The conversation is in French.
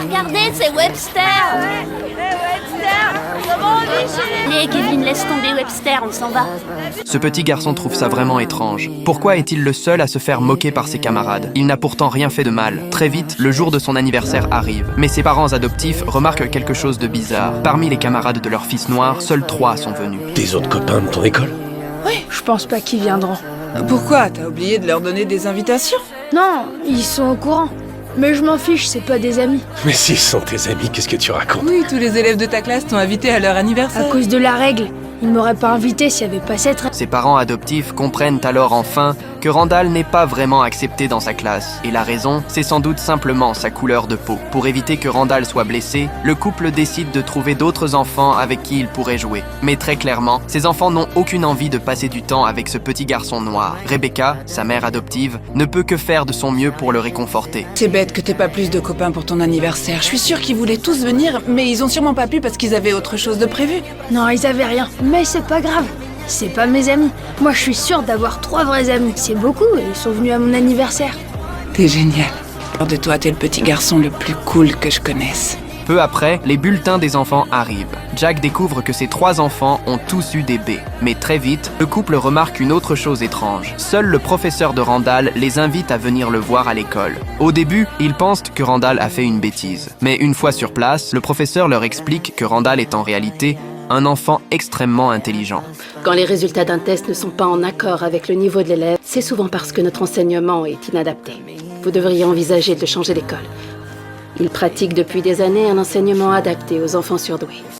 regardez, c'est Webster. Webster, comment on vit chez les... Allez, Kevin, laisse tomber Webster, on s'en va. Ce petit garçon trouve ça vraiment étrange. Pourquoi est-il le seul à se faire moquer par ses camarades? Il n'a pourtant rien fait de mal. Très vite, le jour de son anniversaire arrive. Mais ses parents adoptifs remarquent quelque chose de bizarre. Parmi les camarades de leur fils noir, seuls 3 sont venus. Tes autres copains de ton école? Oui, je pense pas qu'ils viendront. Pourquoi? T'as oublié de leur donner des invitations? Non, ils sont au courant. Mais je m'en fiche, c'est pas des amis. Mais s'ils sont tes amis, qu'est-ce que tu racontes? Oui, tous les élèves de ta classe t'ont invité à leur À anniversaire. cause de la règle. Ils m'auraient pas invité s'il y avait pas cette règle. Ses parents adoptifs comprennent alors enfin que Randall n'est pas vraiment accepté dans sa classe. Et la raison, c'est sans doute simplement sa couleur de peau. Pour éviter que Randall soit blessé, le couple décide de trouver d'autres enfants avec qui il pourrait jouer. Mais très clairement, ces enfants n'ont aucune envie de passer du temps avec ce petit garçon noir. Rebecca, sa mère adoptive, ne peut que faire de son mieux pour le réconforter. C'est bête que t'aies pas plus de copains pour ton anniversaire. Je suis sûre qu'ils voulaient tous venir, mais ils ont sûrement pas pu parce qu'ils avaient autre chose de prévu. Non, ils avaient rien. Mais c'est pas grave. C'est pas mes amis. Moi, je suis sûre d'avoir 3 vrais amis. C'est beaucoup et ils sont venus à mon anniversaire. T'es génial. Hors de toi, t'es le petit garçon le plus cool que je connaisse. Peu après, les bulletins des enfants arrivent. Jack découvre que ses 3 enfants ont tous eu des B. Mais très vite, le couple remarque une autre chose étrange. Seul le professeur de Randall les invite à venir le voir à l'école. Au début, ils pensent que Randall a fait une bêtise. Mais une fois sur place, le professeur leur explique que Randall est en réalité un enfant extrêmement intelligent. Quand les résultats d'un test ne sont pas en accord avec le niveau de l'élève, c'est souvent parce que notre enseignement est inadapté. Vous devriez envisager de changer d'école. Il pratique depuis des années un enseignement adapté aux enfants surdoués.